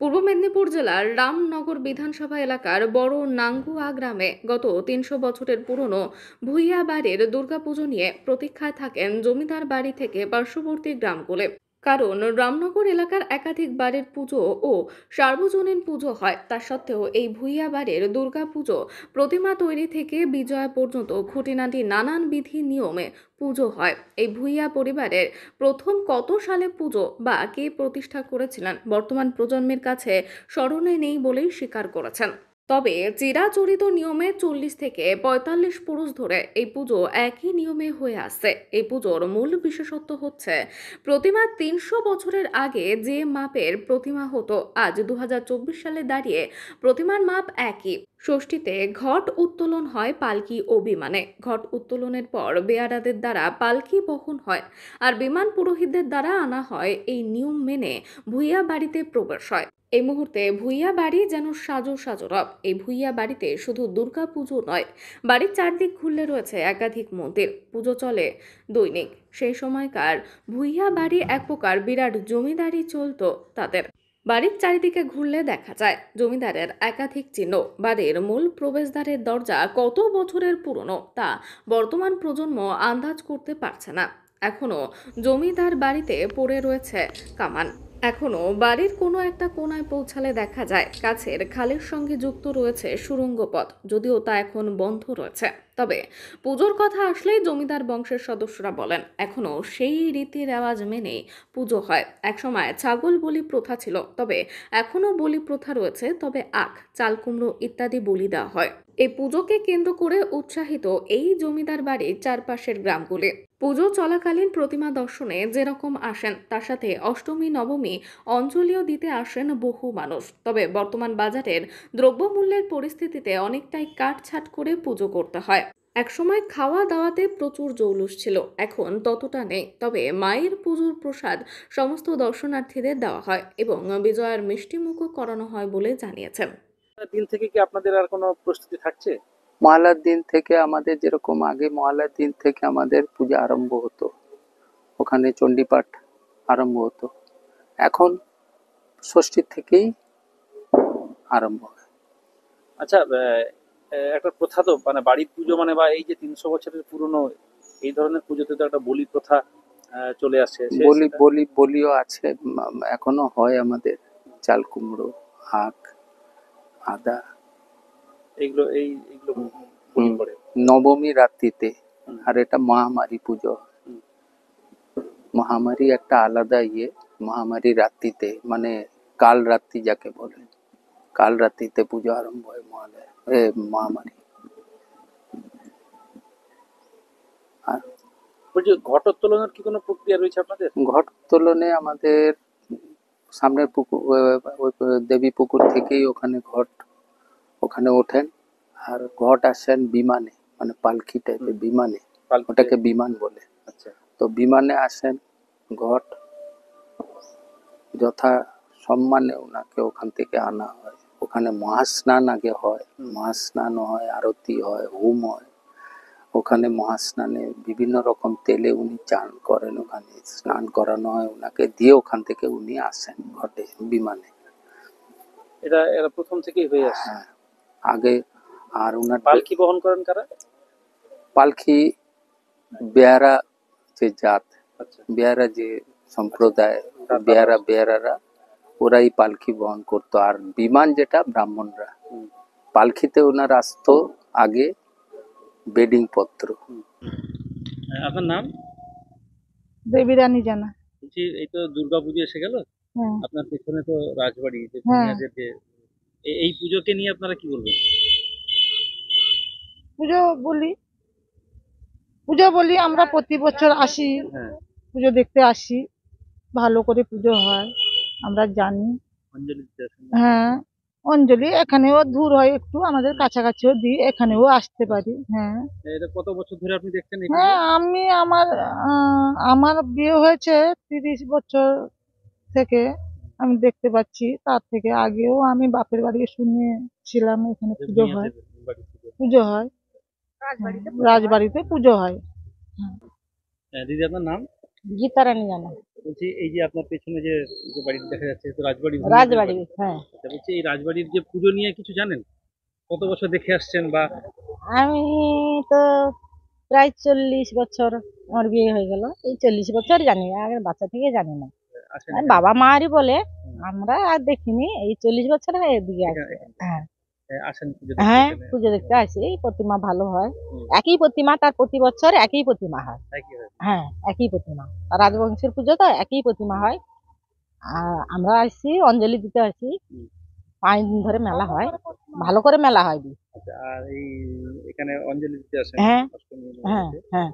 পূর্ব মেদিনীপুর জেলার রামনগর বিধানসভা এলাকার বড় নাঙ্গুয়া গ্রামে গত ৩০০ বছরের পুরনো ভূঁইয়া বাড়ির দুর্গাপুজো নিয়ে প্রতীক্ষায় থাকেন জমিদার বাড়ি থেকে পার্শ্ববর্তী গ্রামগুলি। কারণ রামনগর এলাকার একাধিক বাড়ির পুজো ও সার্বজনীন পুজো হয়, তা সত্ত্বেও এই ভূঁইয়া বাড়ির দুর্গাপুজো প্রতিমা তৈরি থেকে বিজয়া পর্যন্ত খুঁটিনাটি নানান বিধি নিয়মে পুজো হয়। এই ভূঁইয়া পরিবারের প্রথম কত সালে পুজো বা কে প্রতিষ্ঠা করেছিলেন বর্তমান প্রজন্মের কাছে স্মরণে নেই বলেই স্বীকার করেছেন। তবে চিরাচরিত নিয়মে ৪০ থেকে ৪৫ পুরুষ ধরে এই পুজো একই নিয়মে হয়ে আসছে। এই পুজোর মূল বিশেষত্ব হচ্ছে প্রতিমা ৩০০ বছরের আগে যে মাপের প্রতিমা হতো, আজ ২০২৪ সালে দাঁড়িয়ে প্রতিমার মাপ একই। ষষ্ঠীতে ঘট উত্তোলন হয় পালকি ও বিমানে। ঘট উত্তোলনের পর বেয়ারাদের দ্বারা পালকি বহন হয়, আর বিমান পুরোহিতদের দ্বারা আনা হয়। এই নিয়ম মেনে ভূঁইয়া বাড়িতে প্রবেশ হয়। এই মুহূর্তে ভূঁইয়া বাড়ি যেন সাজো সাজো রব। এই ভূঁইয়া বাড়িতে শুধু দুর্গা পুজো নয়, বাড়ির চারদিক ঘুরলে রয়েছে একাধিক মন্দির, পুজো চলে দৈনিক। সেই সময়কার ভূঁইয়া বাড়ি এক প্রকার বিরাট জমিদারি চলতো তাদের। বাড়ির চারিদিকে ঘুরলে দেখা যায় জমিদারের একাধিক চিহ্ন। বাড়ির মূল প্রবেশদ্বারের দরজা কত বছরের পুরনো তা বর্তমান প্রজন্ম আন্দাজ করতে পারছে না। এখনো জমিদার বাড়িতে পড়ে রয়েছে কামান। এখনো বাড়ির কোনো একটা কোণায় পৌঁছালে দেখা যায় কাছের খালের সঙ্গে যুক্ত রয়েছে সুড়ঙ্গ পথ, যদিও তা এখন বন্ধ রয়েছে। তবে পুজোর কথা আসলেই জমিদার বংশের সদস্যরা বলেন এখনো সেই রীতি রেওয়াজ মেনেই পুজো হয়। একসময় ছাগল বলি প্রথা ছিল, তবে এখনো বলি প্রথা রয়েছে, তবে আখ, চাল কুমড়ো ইত্যাদি বলি দেওয়া হয়। এই পুজোকে কেন্দ্র করে উৎসাহিত এই জমিদার বাড়ির চারপাশের গ্রামগুলি। পুজো চলাকালীন প্রতিমা দর্শনে যেরকম আসেন, তার সাথে অষ্টমী নবমী অঞ্জলিও দিতে আসেন বহু মানুষ। তবে বর্তমান বাজারের দ্রব্যমূল্যের পরিস্থিতিতে অনেকটাই কাটছাট করে পুজো করতে হয়। একসময় খাওয়া দাওয়াতে প্রচুর জৌলুস ছিল, এখন ততটা নেই। তবে মায়ের পুজোর প্রসাদ সমস্ত দর্শনার্থীদের দেওয়া হয় এবং বিজয়ার মিষ্টিমুখও করানো হয় বলে জানিয়েছেন। দিন থেকে কি আপনাদের আর কোনো প্রস্তুতি থাকছে? মহালয়ার দিন থেকে আমাদের যেরকম আগে মহালয়ার দিন থেকে আমাদের পূজা আরম্ভ হতো, ওখানে চণ্ডীপাঠ আরম্ভ হতো। এখন ষষ্ঠীর থেকেই আরম্ভ হয়। আচ্ছা, একটা প্রথা তো মানে বাড়ির পুজো মানে বা এই যে ৩০০ বছরের পুরনো এই ধরনের পুজোতে তো একটা বলি প্রথা চলে আসছে বলি সেটা বলি বলিও আছে, এখনো হয় আমাদের। চাল কুমড়ো, আখ, আদা। এইগুলো বলি হুম, পড়ে। নবমী রাত্রিতে। হুম, আর এটা মহামারী পুজো। হুম। মহামারী একটা আলাদা মহামারী রাত্রিতে, মানে কাল রাত্রি যাকে বলে, কাল রাত্রিতে পুজো আরম্ভ হয় মহালয়া মহামারী। আর বলছি, ঘটোত্তোলনের কি কোনো প্রক্রিয়া রয়েছে আপনাদের? ঘট উত্তোলনে আমাদের সামনের পুকুর, ওই দেবী পুকুর থেকেই ওখানে ওখানে ওঠেন। আর ঘট আসেন বিমানে, মানে পালকি টাইপের বিমানে, পালকিতে? ওটাকে বিমান বলে। আচ্ছা। তো বিমানে আসেন ঘট, যথা সম্মানে ওনাকে ওখান থেকে আনা হয়। ওখানে মহাস্নান আগে হয়, মহাস্নান হয়, আরতি হয়, হোম হয়। ওখানে মহাস্নানে বিভিন্ন রকম তেলে উনি চান করেন, ওখানে স্নান করানো হয় ওনাকে, দিয়ে ওখান থেকে উনি আসেন ঘটে বিমানে। এটা প্রথম থেকেই হয়ে আসছে। হ্যাঁ, আগে। আর ওনার পালকি বহন করেন কারা? পালকি বেয়ারা যে জাত, আচ্ছা। বেয়ারা যে সম্প্রদায়, তারা বেয়ারারা ওরাই পালকি বহন করতো। আর বিমান যেটা ব্রাহ্মণরা। হুম, পালকিতে ওনার আসতো আগে বেডিং পত্র। হুম। আপনার নাম? দেবী রানী জানা। বলছি, এই তো দুর্গাপুজো এসে গেল, হ্যাঁ, আপনার পেছনে তো রাজবাড়ি, যে হ্যাঁ। বুনিয়াদের যে এই পুজোকে নিয়ে আপনারা কি বলবেন? পুজো বলি পুজো বলি আমরা প্রতি বছর আসি, হ্যাঁ। পুজো দেখতে আসি। ভালো করে পুজো হয়, আমরা জানি। অঞ্জলি দিতে আসেন? হ্যাঁ, অঞ্জলি এখানেও দূর হয় একটু, আমাদের কাছাকাছিও দিই, এখানেও আসতে পারি। হ্যাঁ, এটা কত বছর ধরে আপনি দেখছেন এই পুজো? হ্যাঁ। আমার বিয়ে হয়েছে 30 বছর থেকে আমি দেখতে পাচ্ছি। তার থেকে আগেও আমি বাপের বাড়ি শুনেছিলাম এখানে যে পুজো হয়। বুনিয়াদের বাড়ি পুজো। পুজো হয়, রাজবাড়িতে পুজো হয়। দিদি, আপনার নাম? গীতা রানী জানা। বলছি এই যে আপনার পেছনে যে যে বাড়িটা দেখা যাচ্ছে তো রাজবাড়ি রাজবাড়ি, হ্যাঁ। আচ্ছা, বলছি এই রাজবাড়ির যে পুজো নিয়ে কিছু জানেন? কত বছর দেখে আসছেন বা আমি তো প্রায় 40 বছর আমার বিয়ে হয়ে গেল, এই 40 বছর জানি, আর বাচ্চা থেকে জানি না। আসেন আর এখানে? বাবা মারই বলে, হুম, আমরা আর দেখিনি, এই 40 বছর এদিকে এখানে আছে। এখানে হ্যাঁ, আসেন পুজো দেখতে হ্যাঁ, এখানে? পুজো দেখতে আসি, এই প্রতিমা ভালো হয়। হুম, একই প্রতিমা, তার প্রতি বছর একই প্রতিমা হয়। একই হয়। হ্যাঁ, একই প্রতিমা। আর রাজবংশের পুজো তো একই প্রতিমা হয়। আর আমরা আসছি অঞ্জলি দিতে আসি, হুম, 5 দিন ধরে মেলা হয়, ভালো করে মেলা হয়। আচ্ছা, আর এই এখানে অঞ্জলি দিতে আসেন হ্যাঁ, অষ্টমী হ্যাঁ, নবমীতে। হ্যাঁ।